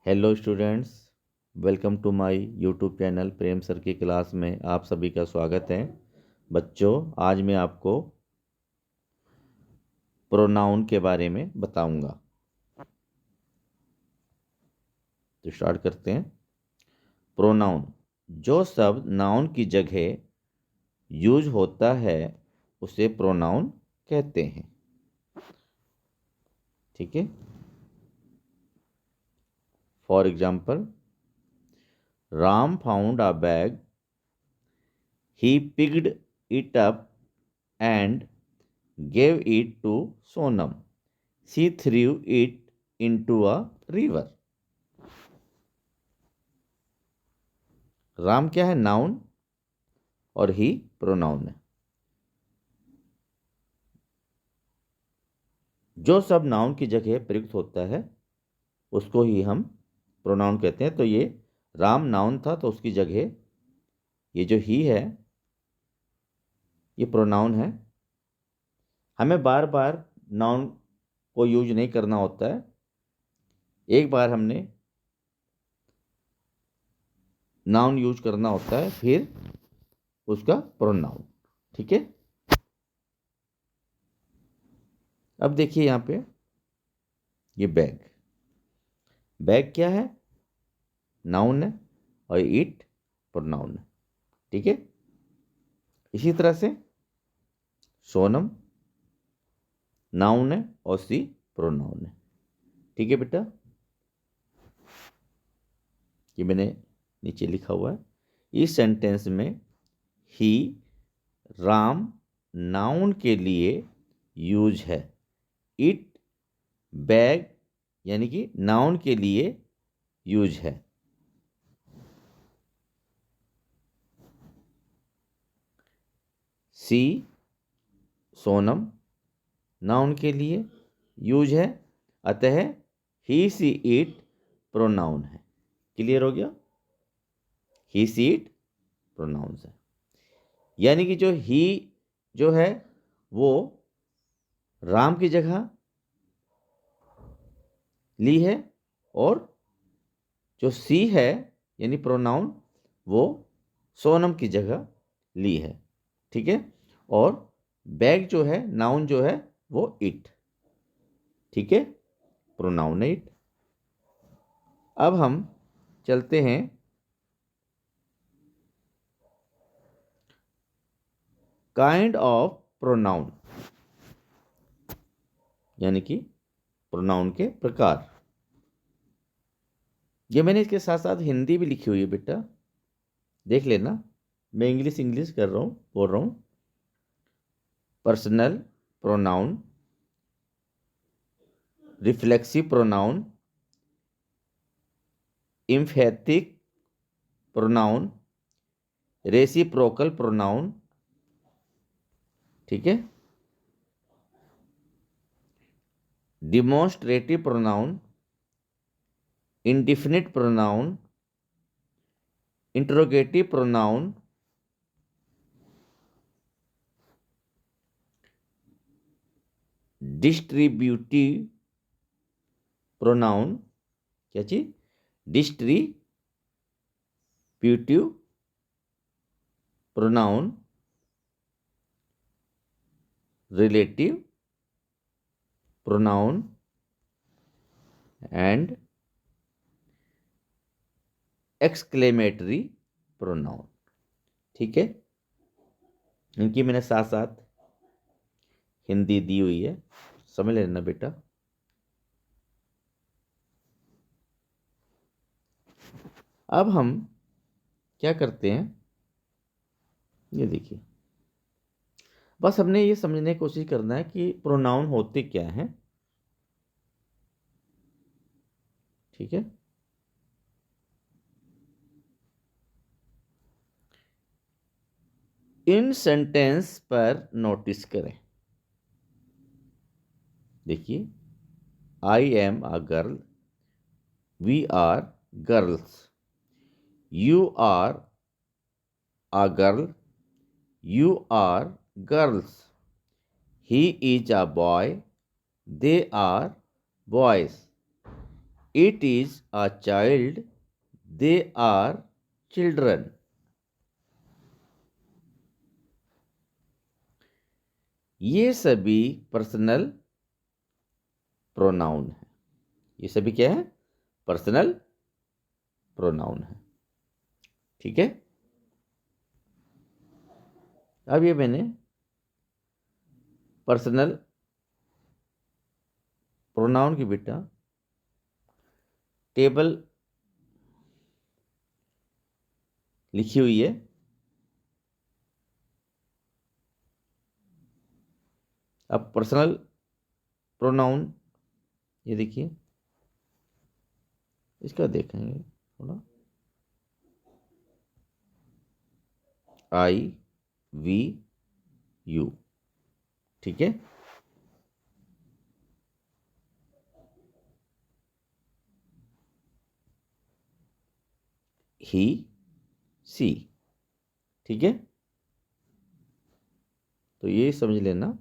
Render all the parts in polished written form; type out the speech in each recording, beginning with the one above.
Hello students, welcome to my YouTube channel Prem sir की class में आप सभी का स्वागत है। बच्चों, आज मैं आपको प्रोनाउन के बारे में बताऊंगा। तो स्टार्ट करते हैं। प्रोनाउन जो शब्द नाउन की जगह यूज होता है उसे प्रोनाउन कहते हैं। ठीक है। For example, Ram found a bag, he picked it up and gave it to Sonam. She threw it into a river. Ram क्या है? नाउन, और ही प्रोनाउन है। जो सब नाउन की जगह प्रयुक्त होता है उसको ही हम प्रोनाउन कहते हैं। तो ये राम नाउन था, तो उसकी जगह ये जो ही है ये प्रोनाउन है। हमें बार बार नाउन को यूज नहीं करना होता है। एक बार हमने नाउन यूज करना होता है, फिर उसका प्रोनाउन। ठीक है। अब देखिए यहाँ पे ये बैग, बैग क्या है? नाउन है, और इट प्रोनाउन है। ठीक है। इसी तरह से सोनम नाउन है और सी प्रोनाउन है। ठीक है बेटा, ये मैंने नीचे लिखा हुआ है। इस सेंटेंस में ही राम नाउन के लिए यूज है, इट बैग यानी कि नाउन के लिए यूज है। सी सोनम नाउन के लिए यूज है, अतः ही सी इट प्रोनाउन है। क्लियर हो गया? ही सी इट प्रोनाउंस है, यानी कि जो ही जो है वो राम की जगह ली है, और जो सी है यानी प्रोनाउन वो सोनम की जगह ली है। ठीक है। और बैग जो है नाउन जो है वो इट। ठीक है, प्रोनाउन है इट। अब हम चलते हैं काइंड ऑफ प्रोनाउन, यानी कि प्रोनाउन के प्रकार। ये मैंने इसके साथ साथ हिंदी भी लिखी हुई है बेटा, देख लेना। मैं इंग्लिश इंग्लिश कर रहा हूँ, बोल रहा हूँ। Personal pronoun, reflexive pronoun, emphatic pronoun, reciprocal pronoun. ठीक है। Demonstrative pronoun, indefinite pronoun, interrogative pronoun, distributive pronoun. क्या चीज? Distributive pronoun, relative pronoun and exclamatory pronoun. ठीक है। इनकी मैंने साथ साथ हिंदी दी हुई है, समझ लेना बेटा। अब हम क्या करते हैं, ये देखिए। बस हमने ये समझने की कोशिश करना है कि प्रोनाउन होते क्या हैं। ठीक है। इन सेंटेंस पर नोटिस करें। देखिए, I am a girl, we are girls, you are a girl, you are girls, he is a boy, they are boys, it is a child, they are children. ये सभी पर्सनल प्रोनाउन है। ये सभी क्या है? Personal pronoun है। ठीक है। अब ये मैंने पर्सनल प्रोनाउन की बेटा टेबल लिखी हुई है। अब पर्सनल प्रोनाउन ये देखिए, इसका देखेंगे थोड़ा। आई वी यू। ठीक है। ही सी। ठीक है। तो ये समझ लेना,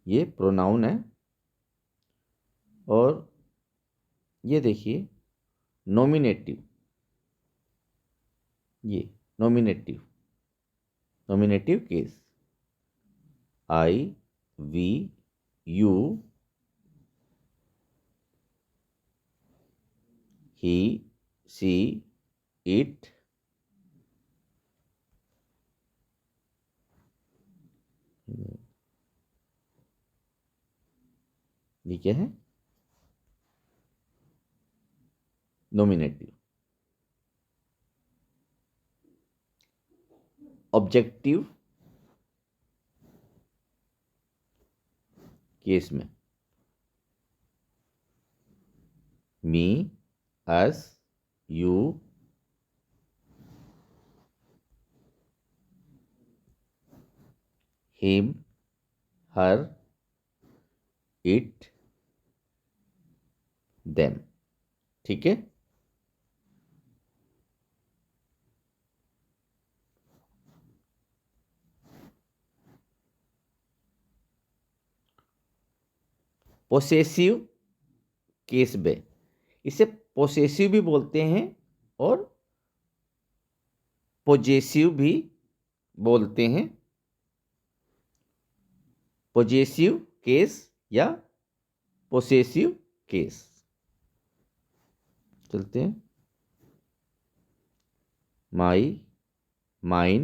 ये प्रोनाउन है। और ये देखिए नॉमिनेटिव, ये nominative, nominative case. I we you, he she it, ये क्या है? नॉमिनेटिव। ऑब्जेक्टिव केस में me, us, you, him, her, it, them. ठीक है। पोसेसिव केस में इसे पोसेसिव भी बोलते हैं और पोजेसिव भी बोलते हैं। पोजेसिव केस या पोसेसिव केस। चलते हैं। My, mine,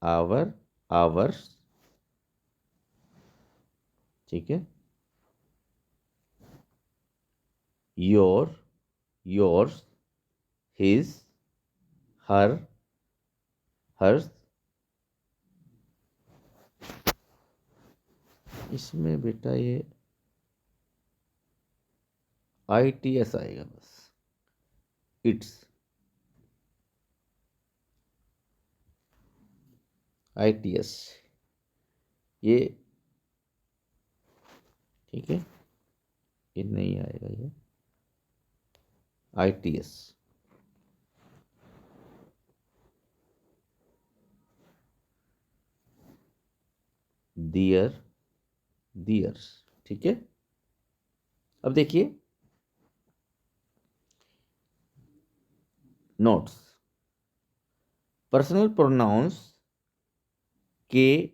our, ours. ठीक है। Your, yours, his, her, hers. इसमें बेटा ये ITS आएगा बस। इट्स, ITS ये। ठीक है। ये नहीं आएगा, ये ITS। दियर, दियर्स। ठीक है। अब देखिए नोट्स। पर्सनल प्रोनाउंस के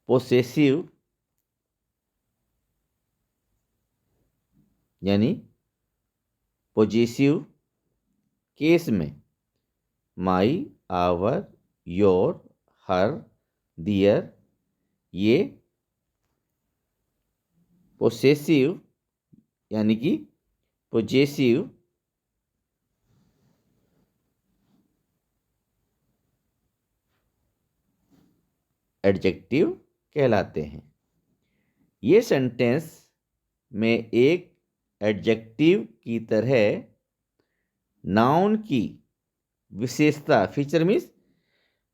पोसेसिव यानी पोजेसिव केस में माई, आवर, योर, हर, दियर, ये पोसेसिव यानी कि पोजेसिव एडजेक्टिव कहलाते हैं। ये सेंटेंस में एक एडजेक्टिव की तरह नाउन की विशेषता, फीचर मीन्स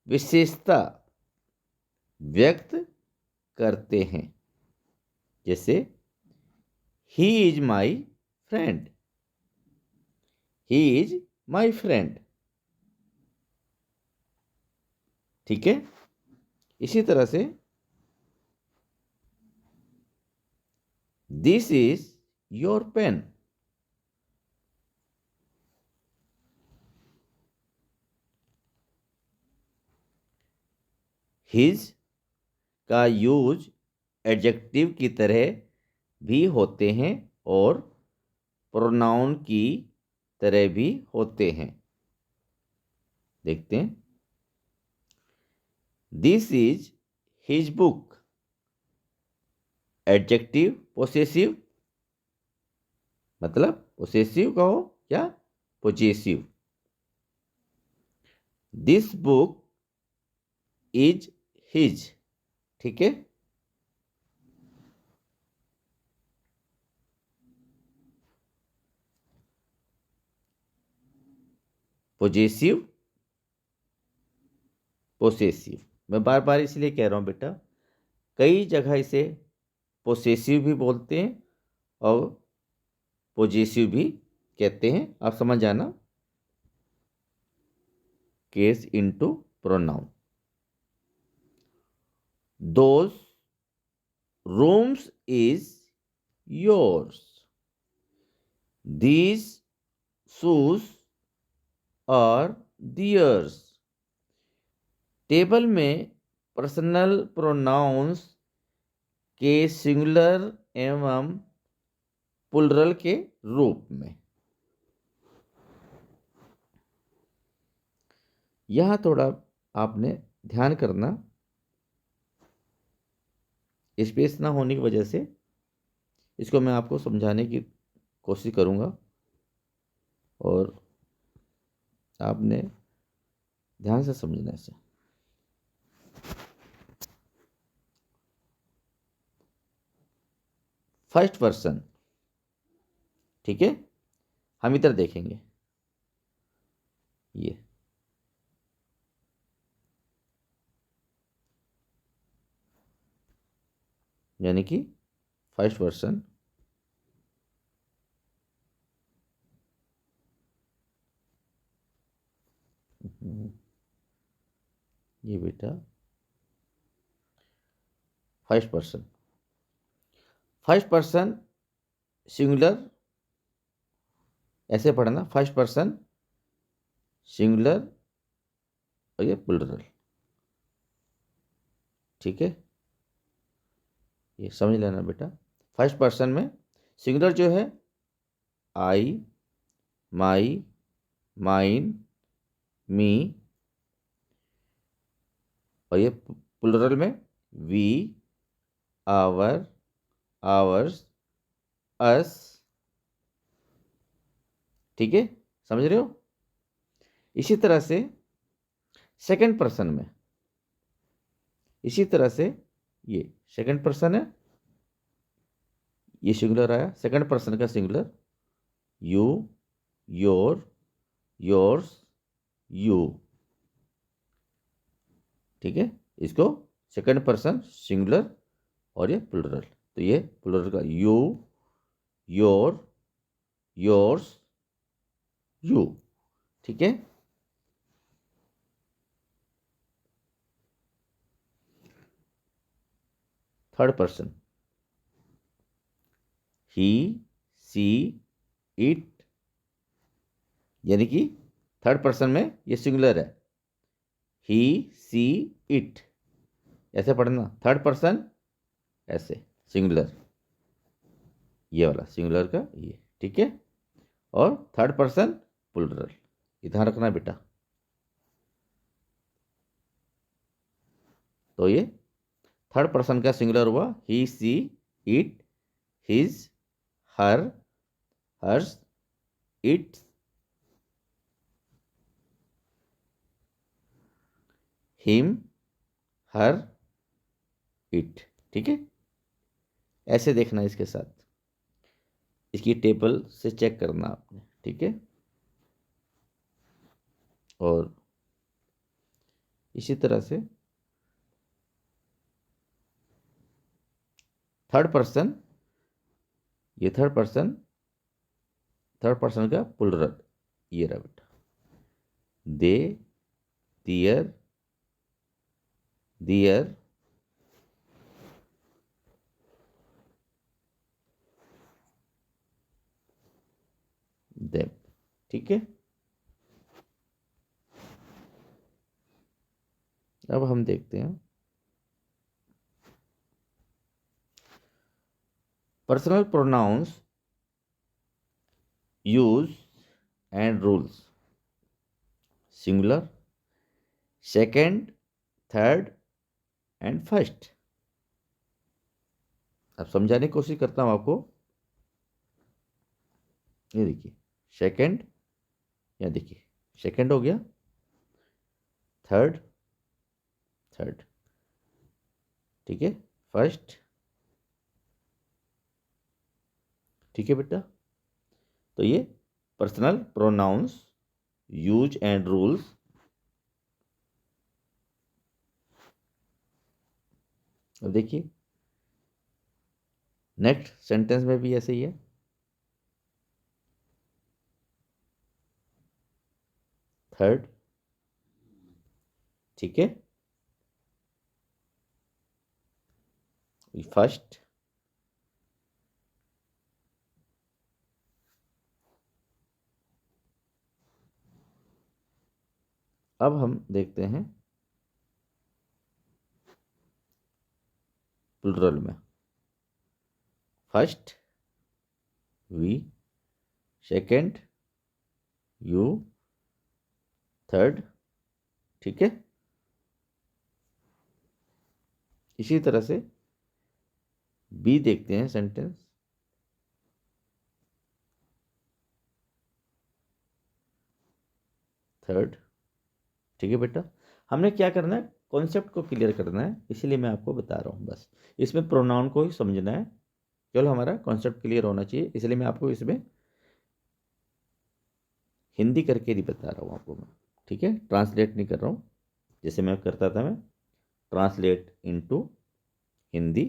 विशेषता व्यक्त करते हैं। जैसे he is my friend, he is my friend. ठीक है। इसी तरह से this is your pen. His का यूज एडजेक्टिव की तरह भी होते हैं और प्रोनाउन की तरह भी होते हैं। देखते हैं। This is his book. Adjective possessive, मतलब पोसेसिव कहो या possessive. This book is his. ठीक है। Possessive, possessive. मैं बार बार इसलिए कह रहा हूं बेटा, कई जगह इसे पोसेसिव भी बोलते हैं और पोजेसिव भी कहते हैं। आप समझ जाना। Case into pronoun. Those rooms is yours. These shoes are theirs. Table में पर्सनल प्रोनाउंस के सिंगुलर एवं प्लुरल के रूप में। यहां थोड़ा आपने ध्यान करना, स्पेस ना होने की वजह से इसको मैं आपको समझाने की कोशिश करूंगा और आपने ध्यान से समझना इसे। First person. ठीक है, हम इधर देखेंगे। ये यानी कि फर्स्ट पर्सन। ये बेटा first person. First person singular, ऐसे पढ़ना, फर्स्ट पर्सन सिंगुलर और ये प्लुरल। ठीक है, ये समझ लेना बेटा। फर्स्ट पर्सन में सिंगुलर जो है आई, माई, माइन, मी, और ये प्लुरल में वी, आवर, आवर्स, अस। ठीक है, समझ रहे हो। इसी तरह से सेकंड पर्सन में, इसी तरह से ये सेकंड पर्सन है, ये सिंगुलर आया। सेकंड पर्सन का singular you, your, yours, you. ठीक है, इसको सेकंड पर्सन सिंगुलर और ये प्लुरल। तो ये प्लुरल का यू, योर, योर्स, यू। ठीक है। Third person he, she, it, यानी कि थर्ड पर्सन में ये सिंगुलर है। ही, सी, इट, ऐसे पढ़ना। थर्ड पर्सन ऐसे सिंगुलर, ये वाला सिंगुलर का ये। ठीक है, और थर्ड पर्सन प्लुरल, ये ध्यान रखना बेटा। तो ये थर्ड पर्सन का सिंगुलर हुआ he, she, it, his, her, hers, its, him, her, it. ठीक है, ऐसे देखना इसके साथ, इसकी टेबल से चेक करना आपने। ठीक है, और इसी तरह से थर्ड पर्सन, ये थर्ड पर्सन का प्लुरल ये रहा बेटा। दे, दियर, दियर, ठीक है। अब हम देखते हैं personal pronouns use and rules. Singular, second, third and first. अब समझाने की कोशिश करता हूं आपको। ये देखिए सेकंड, या देखिए सेकंड हो गया, थर्ड, थर्ड, ठीक है, फर्स्ट, ठीक है बेटा। तो ये personal pronouns use and rules. अब देखिए नेक्स्ट सेंटेंस में भी ऐसे ही है। थर्ड, ठीक है, फर्स्ट, अब हम देखते हैं प्लुरल में। First, we, second, you, third, ठीक है। इसी तरह से बी देखते हैं सेंटेंस। थर्ड, ठीक है बेटा। हमने क्या करना है, कॉन्सेप्ट को क्लियर करना है, इसीलिए मैं आपको बता रहा हूँ बस। इसमें प्रोनाउन को ही समझना है, केवल हमारा कॉन्सेप्ट क्लियर होना चाहिए, इसलिए मैं आपको इसमें हिंदी करके नहीं बता रहा हूँ आपको मैं, ठीक है। ट्रांसलेट नहीं कर रहा हूँ, जैसे मैं करता था, मैं ट्रांसलेट इनटू हिंदी,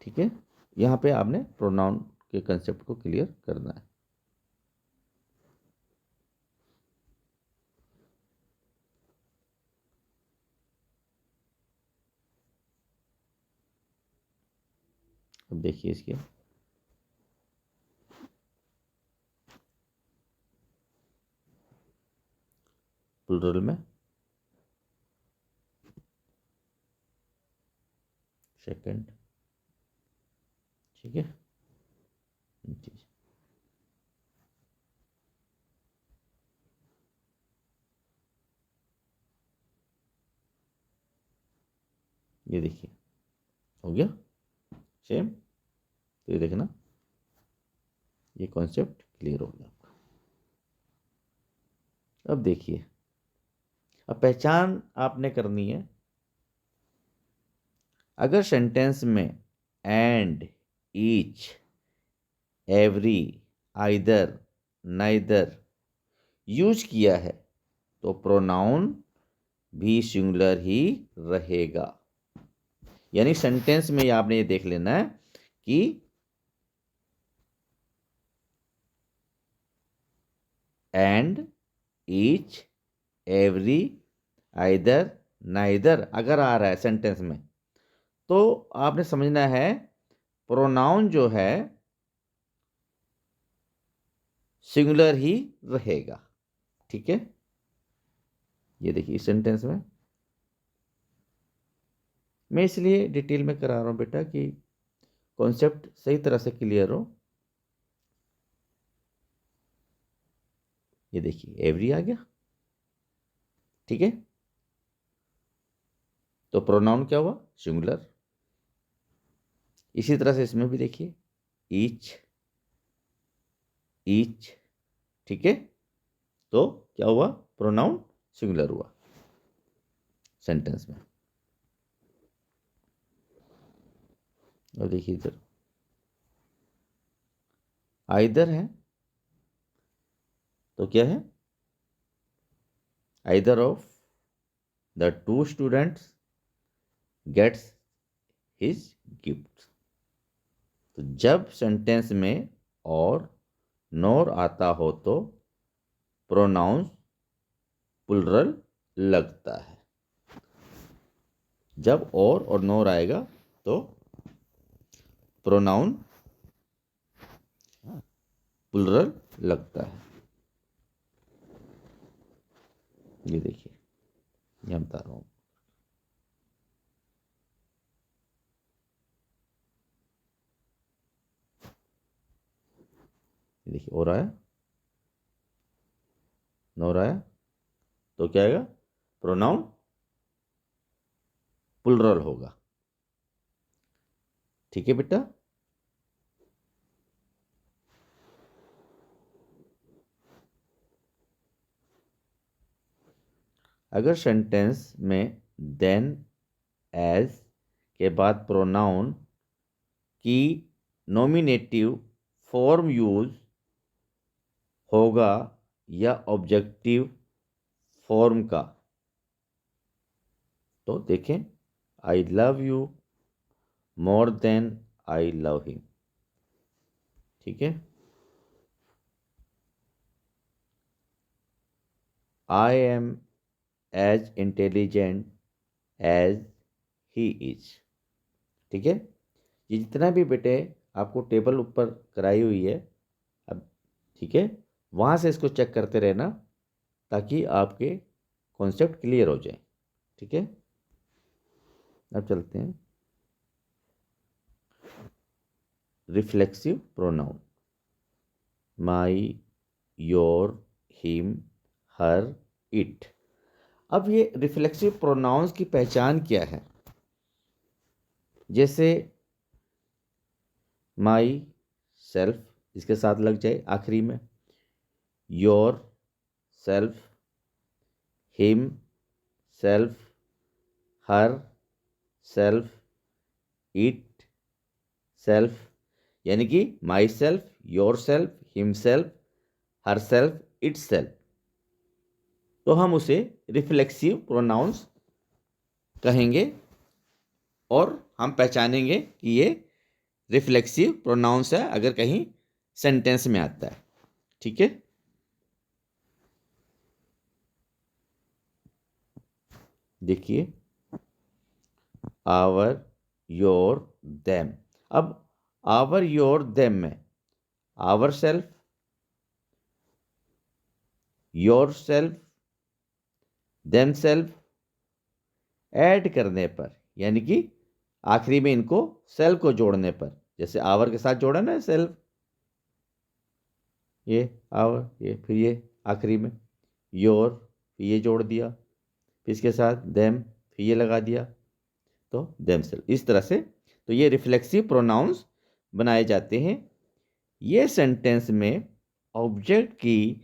ठीक है। यहाँ पे आपने प्रोनाउन के कंसेप्ट को क्लियर करना है। अब देखिए इसके प्लुरल में सेकंड, ठीक है, जी। ये देखिए हो गया सेम। तो ये देखना, ये कॉन्सेप्ट क्लियर हो गया आपका। अब देखिए, अब पहचान आपने करनी है। अगर सेंटेंस में and, each, every, either, neither use किया है तो प्रोनाउन भी सिंगुलर ही रहेगा। यानी सेंटेंस में आपने ये देख लेना है कि and, each, every, either, neither अगर आ रहा है सेंटेंस में, तो आपने समझना है प्रोनाउन जो है सिंगुलर ही रहेगा, ठीक है। ये देखिए इस सेंटेंस में मैं इसलिए डिटेल में करा रहा हूं बेटा कि कॉन्सेप्ट सही तरह से क्लियर हो। ये देखिए एवरी आ गया, ठीक है। तो प्रोनाउन क्या हुआ, सिंगुलर। इसी तरह से इसमें भी देखिए ईच, ईच, ठीक है। तो क्या हुआ, प्रोनाउन सिंगुलर हुआ सेंटेंस में। और देखिए इधर आइदर है, तो क्या है, either of the two students gets his gift. तो जब सेंटेंस में और नोर आता हो तो प्रोनाउंस प्लुरल लगता है। जब और नोर आएगा तो प्रोनाउन प्लुरल लगता है। ये देखिए, ये बता रहा हूँ। ये देखिए, हो रहा है, न हो रहा है, तो क्या आएगा? प्रोनाउन प्लुरल होगा। ठीक है बेटा। अगर सेंटेंस में देन, एज के बाद प्रोनाउन की नॉमिनेटिव फॉर्म यूज होगा या ऑब्जेक्टिव फॉर्म का, तो देखें, I love you more than I love him. ठीक है। I am as intelligent as he is. ठीक है। ये जितना भी बेटे आपको टेबल ऊपर कराई हुई है, अब ठीक है, वहाँ से इसको चेक करते रहना ताकि आपके कॉन्सेप्ट क्लियर हो जाए। ठीक है। अब चलते हैं reflexive pronoun. My, your, him, her, it. अब ये रिफ्लेक्सिव प्रोनाउंस की पहचान क्या है? जैसे माई सेल्फ, इसके साथ लग जाए आखिरी में, your self, him self, her self, it self, यानी कि my self, your self, him self, her self, it self, तो हम उसे रिफ्लेक्सिव प्रोनाउंस कहेंगे और हम पहचानेंगे कि ये रिफ्लेक्सिव प्रोनाउंस है अगर कहीं सेंटेंस में आता है। ठीक है। देखिए, आवर, योर, देम। अब आवर, योर, देम में our self, your self, them self add करने पर, यानी कि आखिरी में इनको सेल्फ को जोड़ने पर, जैसे आवर के साथ जोड़ा ना सेल्फ, ये आवर, ये फिर ये आखिरी में योर, फिर ये जोड़ दिया, फिर इसके साथ देम, फिर ये लगा दिया, तो देम सेल्फ। इस तरह से तो ये रिफ्लेक्सिव प्रोनाउंस बनाए जाते हैं। ये सेंटेंस में ऑब्जेक्ट की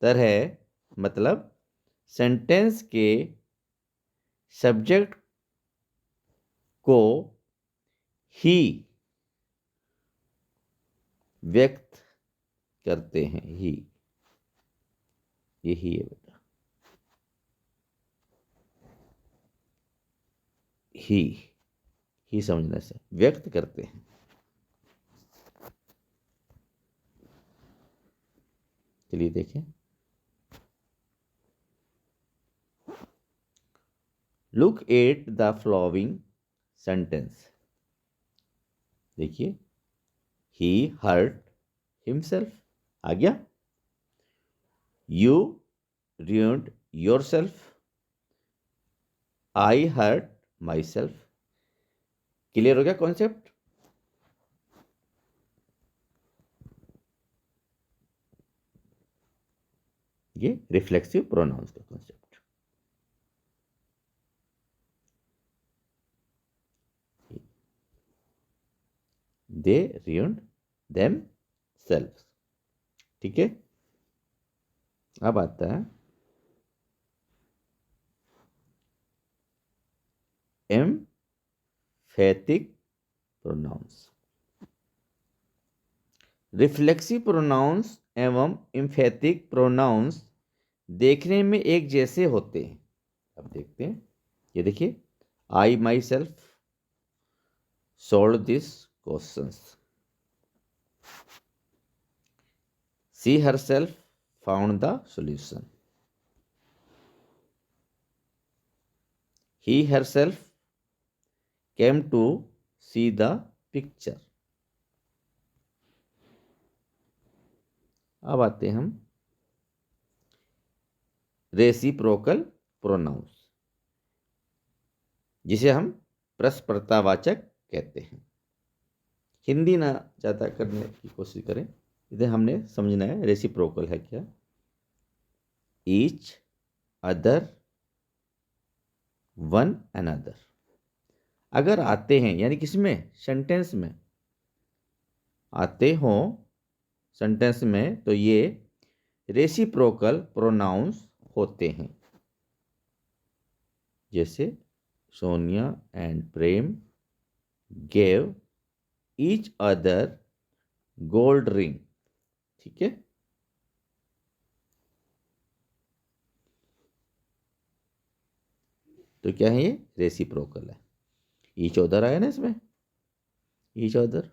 तरह, मतलब सेंटेंस के सब्जेक्ट को ही व्यक्त करते हैं। ही, यही है बेटा, ही समझने से व्यक्त करते हैं। चलिए देखें, look at the following sentence. देखिए, ही हर्ट हिमसेल्फ आ गया, you ruined yourself, I hurt my self. Clear हो गया कॉन्सेप्ट? ये रिफ्लेक्सिव प्रोनाउंस का कॉन्सेप्ट। They ruined themselves। ठीक है। अब आता है एम्फेटिक प्रोनाउंस। रिफ्लेक्सिव प्रोनाउंस एवं एम्फेटिक प्रोनाउंस देखने में एक जैसे होते हैं। अब देखते हैं, ये देखिए, I myself solved these questions, she herself found the solution, he herself came to see the picture। अब आते हैं हम रेसिप्रोकल प्रोनाउंस, जिसे हम प्रश्नवाचक कहते हैं। हिंदी ना ज़्यादा करने की कोशिश करें, इधर हमने समझना है रेसिप्रोकल है क्या। Each other, one another. अगर आते हैं यानी किसमें, सेंटेंस में आते हो, सेंटेंस में, तो ये रेसिप्रोकल प्रोनाउंस होते हैं। जैसे Sonia and Prem gave each other gold ring. ठीक है, तो क्या है, ये रेसिप्रोकल है। ईच अदर आया ना इसमें, each other.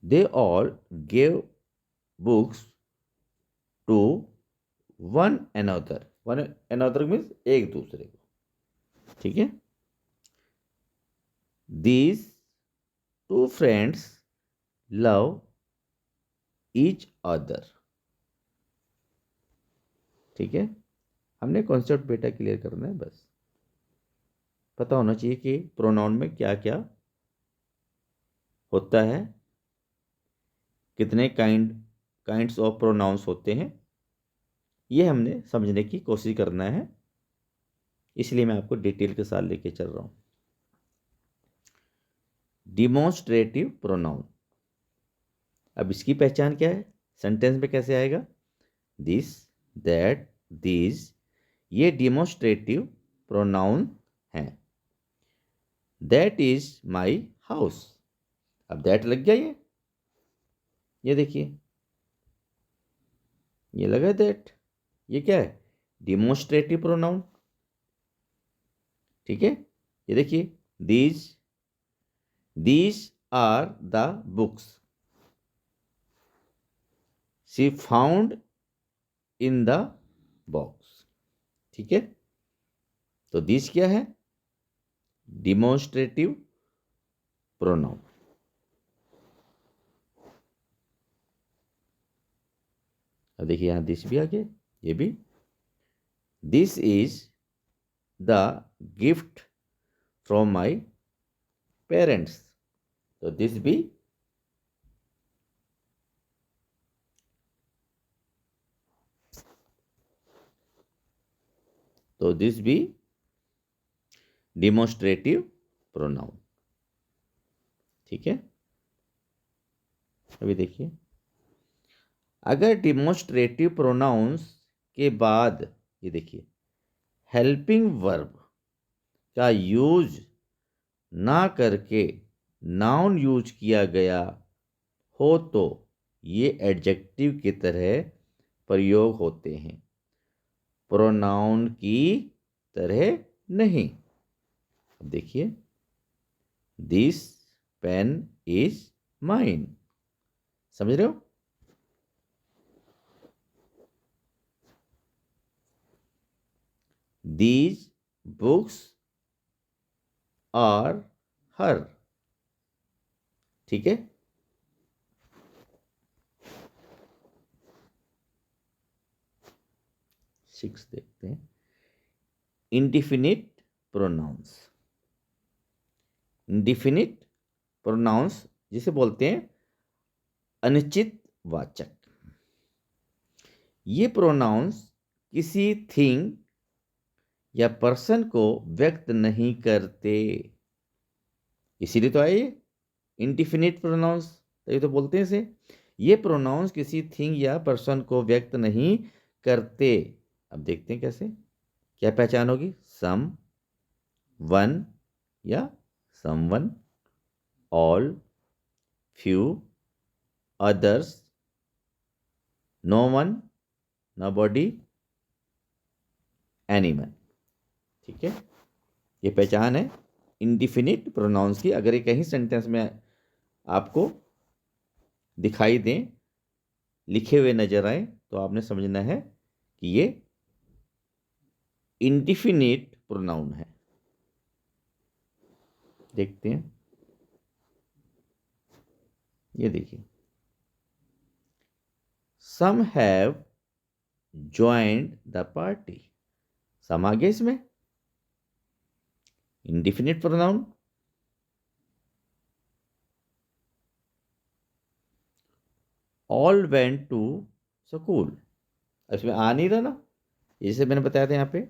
They all gave books to one another. One another means एक दूसरे को। ठीक है, these two friends love each other. ठीक है, हमने कॉन्सेप्ट बेटा क्लियर करना है, बस पता होना चाहिए कि प्रोनाउन में क्या क्या होता है, कितने काइंड्स ऑफ प्रोनाउंस होते हैं, ये हमने समझने की कोशिश करना है। इसलिए मैं आपको डिटेल के साथ लेके चल रहा हूं। डिमॉन्स्ट्रेटिव प्रोनाउन, अब इसकी पहचान क्या है, सेंटेंस में कैसे आएगा। दिस, दैट, दीज, ये डिमॉन्स्ट्रेटिव प्रोनाउन हैं। दैट इज माई हाउस, अब दैट लग गया, ये देखिए, ये लगा दैट, ये क्या है, डिमॉन्स्ट्रेटिव प्रोनाउन। ठीक है, ये देखिए, these are the books she found in the box. ठीक है, तो दिस क्या है, डिमॉन्स्ट्रेटिव प्रोनाउन। अब देखिए यहां दिस भी आ गया, ये भी, this is the gift from my parents, तो दिस भी डिमॉन्स्ट्रेटिव प्रोनाउन। ठीक है, अभी देखिए, अगर डिमॉन्स्ट्रेटिव प्रोनाउंस के बाद, ये देखिए, हेल्पिंग वर्ब का यूज ना करके नाउन यूज किया गया हो, तो ये एडजेक्टिव की तरह प्रयोग होते हैं, प्रोनाउन की तरह नहीं। अब देखिए, दिस पेन इज माइन, समझ रहे हो। दीज बुक्स आर हर। ठीक है, सिक्स देखते हैं, इंडिफिनिट प्रोनाउंस। इंडिफिनिट प्रोनाउंस जिसे बोलते हैं अनिश्चित वाचक। ये प्रोनाउंस किसी थिंग या पर्सन को व्यक्त नहीं करते, इसीलिए तो आए इंडिफिनिट प्रोनाउंस, ये तो बोलते हैं इसे। ये प्रोनाउंस किसी थिंग या पर्सन को व्यक्त नहीं करते। अब देखते हैं कैसे, क्या पहचान होगी, सम, वन या someone, all, few, others, no one, nobody, anyone. ठीक है, ये पहचान है इंडिफिनिट प्रोनाउंस की। अगर ये कहीं सेंटेंस में आपको दिखाई दें, लिखे हुए नजर आए, तो आपने समझना है कि ये इंडिफिनिट प्रोनाउन है। देखते हैं, ये देखिए, some have joined the party. Some आ गया इसमें, indefinite pronoun. All went to school, इसमें आ नहीं रहा ना, जैसे मैंने बताया था यहाँ पे।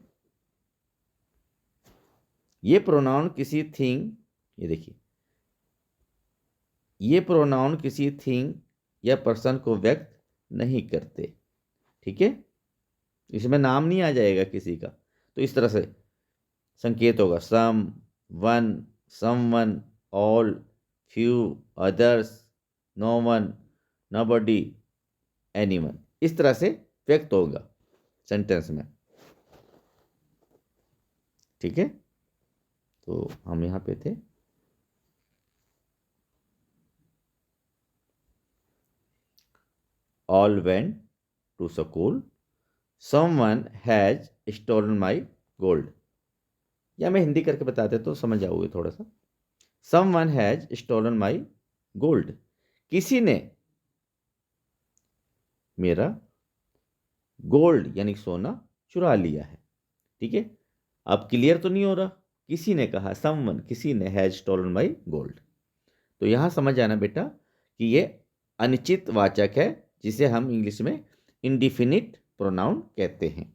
ये प्रोनाउन किसी थिंग, ये देखिए, ये प्रोनाउन किसी थिंग या पर्सन को व्यक्त नहीं करते, ठीक है। इसमें नाम नहीं आ जाएगा किसी का, तो इस तरह से संकेत होगा, some, one, someone, all, few, others, no one, nobody, anyone, इस तरह से व्यक्त होगा सेंटेंस में, ठीक है। तो हम यहां पे थे, all went to school, someone has stolen my gold, या मैं हिंदी करके बता देता तो समझ जाओगे थोड़ा सा। Someone has stolen my gold, किसी ने मेरा गोल्ड यानी सोना चुरा लिया है, ठीक है। अब क्लियर तो नहीं हो रहा, किसी ने कहा, समवन, किसी ने, हैज स्टोलन माई गोल्ड। तो यहां समझ जाना बेटा कि ये अनिश्चित वाचक है, जिसे हम इंग्लिश में इंडिफिनिट प्रोनाउन कहते हैं।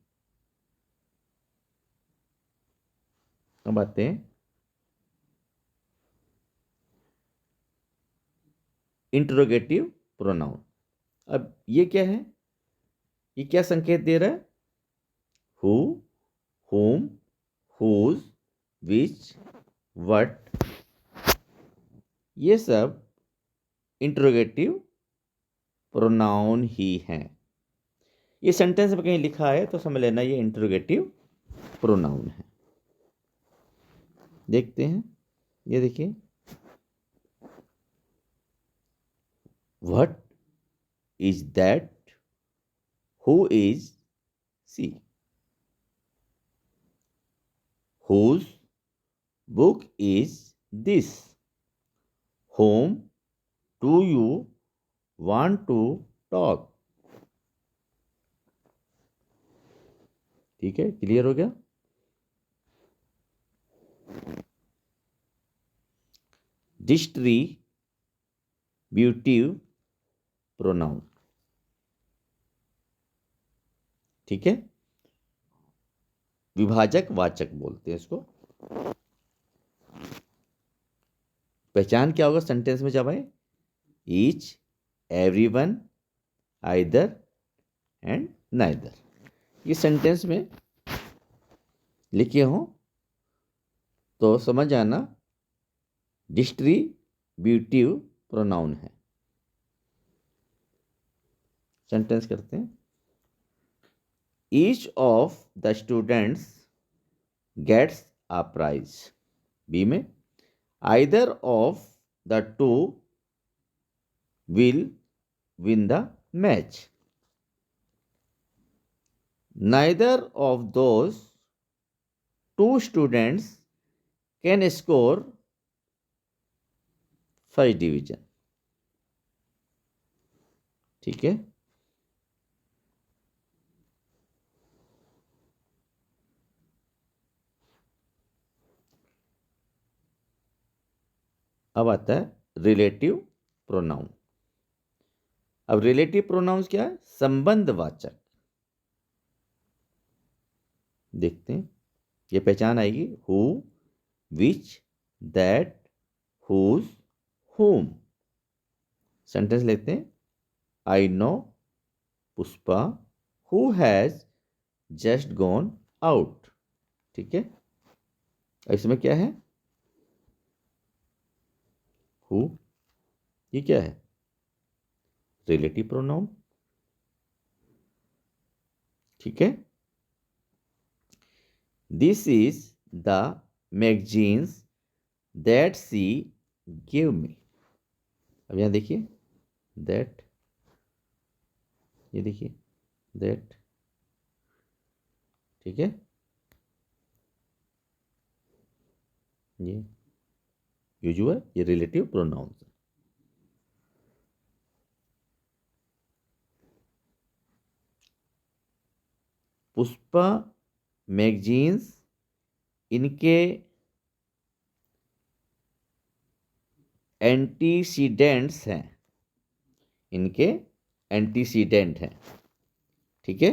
अब आते हैं इंट्रोगेटिव प्रोनाउन। अब ये क्या है, ये क्या संकेत दे रहा है, who, whom, whose, which, what, ये सब इंट्रोगेटिव प्रोनाउन ही हैं। ये सेंटेंस में कहीं लिखा है तो समझ लेना ये इंट्रोगेटिव प्रोनाउन है। देखते हैं, ये देखिए, what is that, who is she, whose book is this, whom do you want to talk, ठीक है, क्लियर हो गया। डिस्ट्रीब्यूटिव प्रोनाउन, ठीक है, विभाजक वाचक बोलते हैं इसको। पहचान क्या होगा सेंटेंस में जब आए, each, everyone, either and neither, ये सेंटेंस में लिखे हो तो समझ आना डिस्ट्रीब्यूटिव प्रोनाउन है। सेंटेंस करते हैं, each of the students gets a prize, B में, either of the two will win the match, neither of those two students can score first division, ठीक है। अब आता है रिलेटिव प्रोनाउन। अब रिलेटिव प्रोनाउंस क्या है, संबंधवाचक। देखते हैं, ये पहचान आएगी, who, which, that, whose, whom। Sentence लेते हैं, I know Pushpa who has just gone out, ठीक है। इसमें क्या है, हु, ये क्या है, रिलेटिव प्रोनाउन, ठीक है। This is the magazines that she give me. अब यहां देखिए, दैट, ये देखिए, दैट, ठीक है, ये यूजुअल, ये रिलेटिव प्रोनाउंस है। पुष्पा मैगजीन्स इनके एंटीसीडेंट्स हैं, इनके एंटीसीडेंट हैं। ठीक है।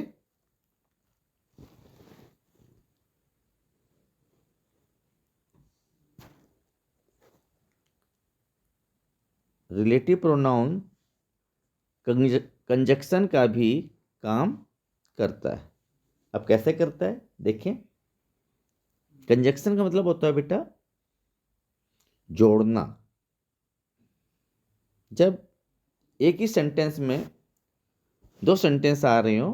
रिलेटिव प्रोनाउन कंजक्शन का भी काम करता है। अब कैसे करता है देखें। कंजक्शन का मतलब होता है बेटा जोड़ना। जब एक ही सेंटेंस में दो सेंटेंस आ रहे हो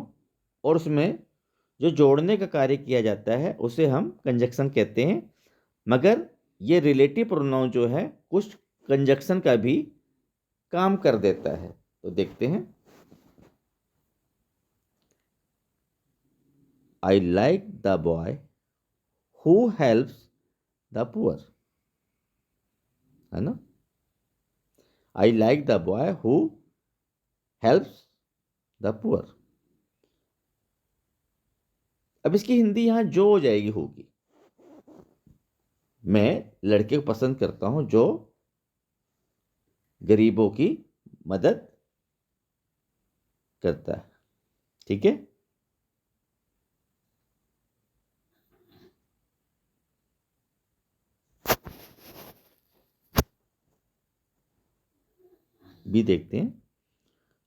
और उसमें जो जोड़ने का कार्य किया जाता है उसे हम कंजक्शन कहते हैं। मगर ये रिलेटिव प्रोनाउन जो है कुछ कंजक्शन का भी काम कर देता है। तो देखते हैं। I like the boy who helps the poor, है ना। I like the boy who helps the poor. अब इसकी हिंदी यहां जो हो जाएगी होगी। मैं लड़के को पसंद करता हूं जो गरीबों की मदद करता है। ठीक है। भी देखते हैं।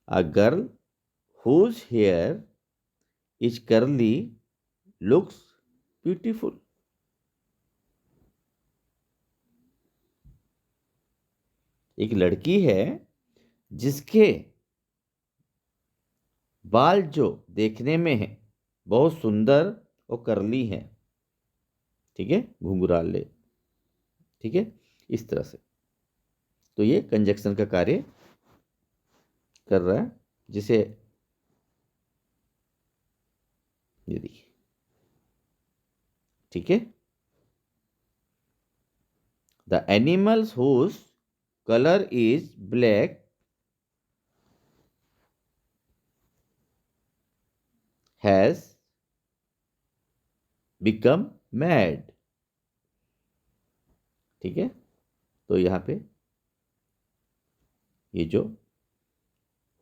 A girl whose hair is curly looks beautiful। एक लड़की है जिसके बाल जो देखने में है बहुत सुंदर और करली है। ठीक है, घुंघराले। ठीक है, इस तरह से। तो ये कंजक्शन का कार्य कर रहा है, जिसे ये देखिए। ठीक है। The animals whose colour is black has become mad. ठीक है। तो यहां पे ये जो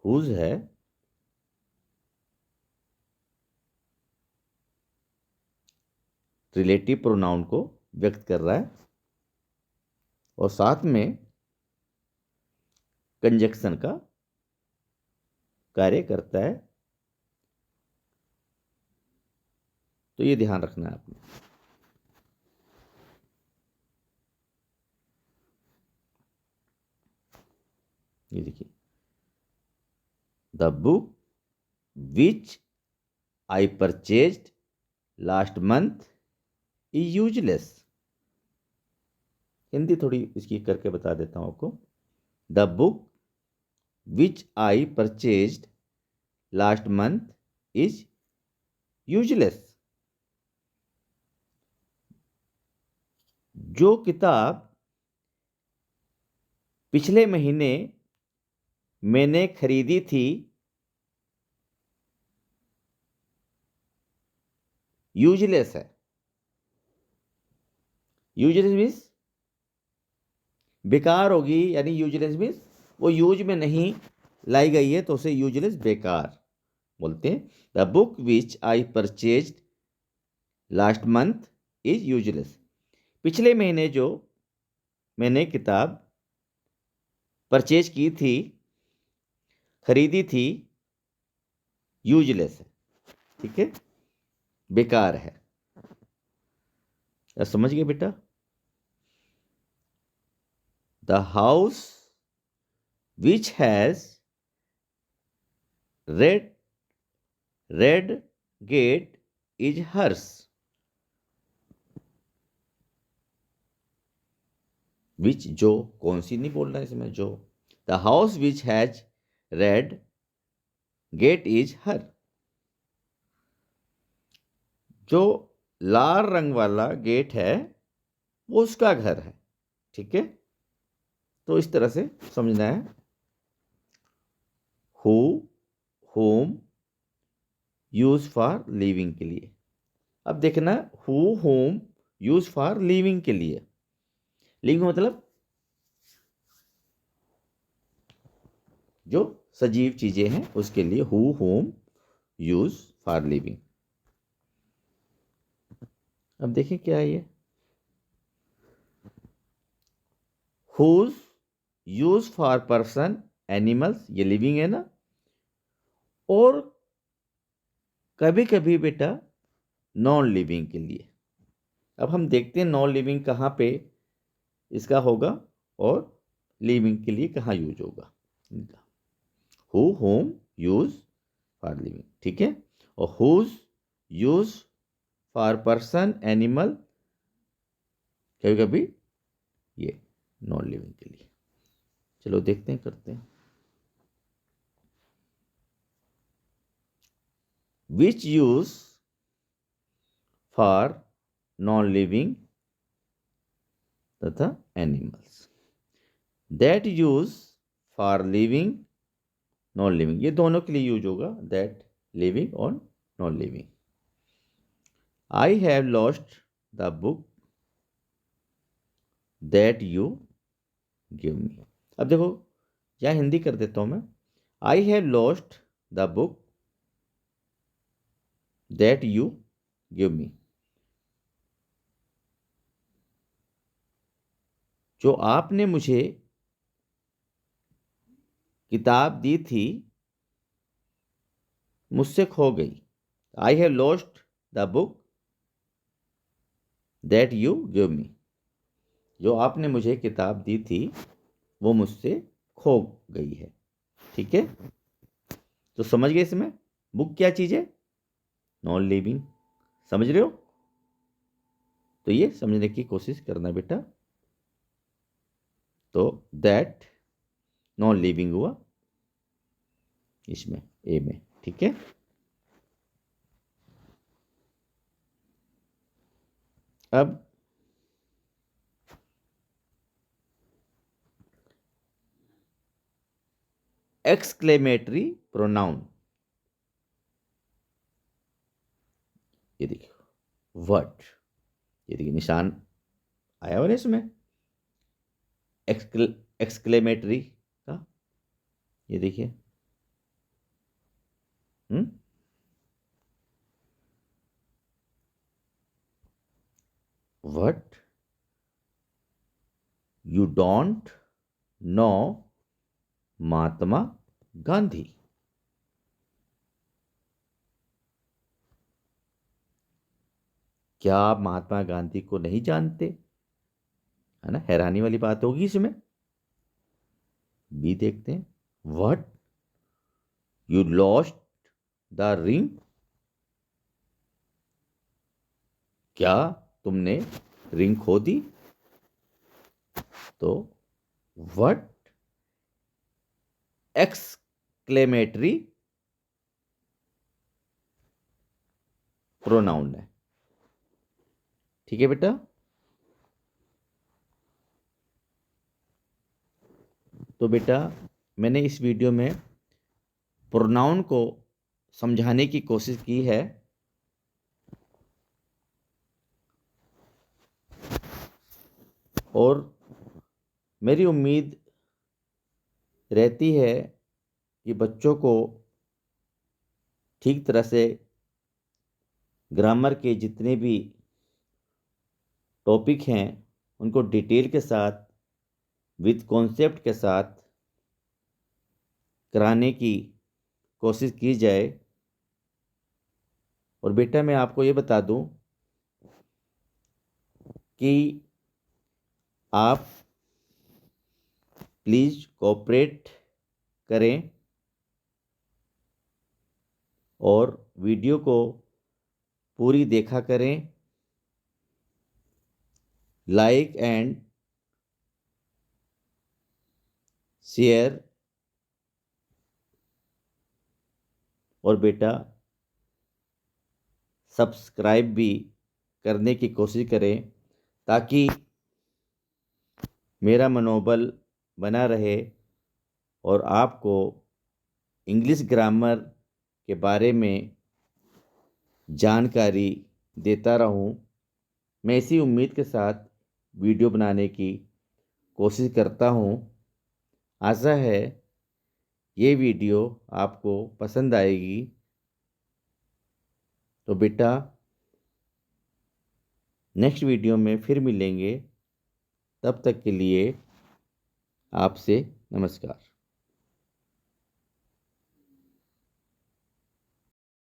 हुज है रिलेटिव प्रोनाउन को व्यक्त कर रहा है और साथ में कंजक्शन का कार्य करता है। तो ये ध्यान रखना है आपने। ये देखिए। The book which I purchased last month is useless. Hindi थोड़ी इसकी करके बता देता हूं आपको। The book which I purchased last month is useless. जो किताब पिछले महीने मैंने खरीदी थी यूजलेस है। यूजलेस मीन्स बेकार होगी, यानी यूजलेस मीन्स वो यूज में नहीं लाई गई है, तो उसे यूजलेस बेकार बोलते हैं। The book which I purchased last month is useless. पिछले महीने जो मैंने किताब परचेज की थी, खरीदी थी, यूजलेस है। ठीक है, बेकार है। समझ गए बेटा। The house which has red red gate is hers. Which जो कौन सी नहीं बोलना इसमें, जो। The house which has red gate is her. जो लाल रंग वाला गेट है वो उसका घर है। ठीक है। तो इस तरह से समझना है। Who, whom, use for living के लिए। अब देखना, who whom use for living के लिए। लिविंग मतलब जो सजीव चीजें हैं उसके लिए who whom use for living. अब देखिए क्या है ये, whose use for person animals, ये लिविंग है ना। और कभी कभी बेटा नॉन लिविंग के लिए। अब हम देखते हैं नॉन लिविंग कहाँ पे इसका होगा और लिविंग के लिए कहाँ यूज होगा इनका। Who whom use for living, ठीक है। और whose use for person animal, कभी कभी ये नॉन लिविंग के लिए। चलो देखते हैं, करते हैं। Which use for non living तथा animals, that use for living non living, ये दोनों के लिए यूज होगा, दैट लिविंग और non living. I have lost the book that you give me. अब देखो, या हिंदी कर देता हूं मैं। I have lost the book that you give me. जो आपने मुझे किताब दी थी मुझसे खो गई। I have lost the book that you give me. जो आपने मुझे किताब दी थी वो मुझसे खो गई है, ठीक है। तो समझ गए इसमें बुक क्या चीज है, नॉन लिविंग। समझ रहे हो? तो ये समझने की कोशिश करना बेटा। तो दैट नॉन लिविंग हुआ इसमें, ए में, ठीक है। अब एक्सक्लेमेटरी प्रोनाउन, ये देखिए व्हाट, ये देखिए निशान आया हुआ है इसमें एक्सक्लेमेटरी का, ये देखिए। What you don't know Mahatma Gandhi. क्या आप महात्मा गांधी को नहीं जानते? है ना, हैरानी वाली बात होगी इसमें। बी देखते हैं, what you lost the ring. क्या तुमने रिंग खो दी? तो व्हाट एक्सक्लेमेटरी प्रोनाउन है, ठीक है बेटा। तो बेटा मैंने इस वीडियो में प्रोनाउन को समझाने की कोशिश की है। और मेरी उम्मीद रहती है कि बच्चों को ठीक तरह से ग्रामर के जितने भी टॉपिक हैं उनको डिटेल के साथ विद कॉन्सेप्ट के साथ कराने की कोशिश की जाए। और बेटा मैं आपको ये बता दूं कि आप प्लीज़ कोऑपरेट करें और वीडियो को पूरी देखा करें। लाइक एंड शेयर, और बेटा सब्सक्राइब भी करने की कोशिश करें ताकि मेरा मनोबल बना रहे और आपको इंग्लिश ग्रामर के बारे में जानकारी देता रहूं। मैं इसी उम्मीद के साथ वीडियो बनाने की कोशिश करता हूं। आशा है ये वीडियो आपको पसंद आएगी। तो बेटा, नेक्स्ट वीडियो में फिर मिलेंगे। तब तक के लिए आपसे नमस्कार।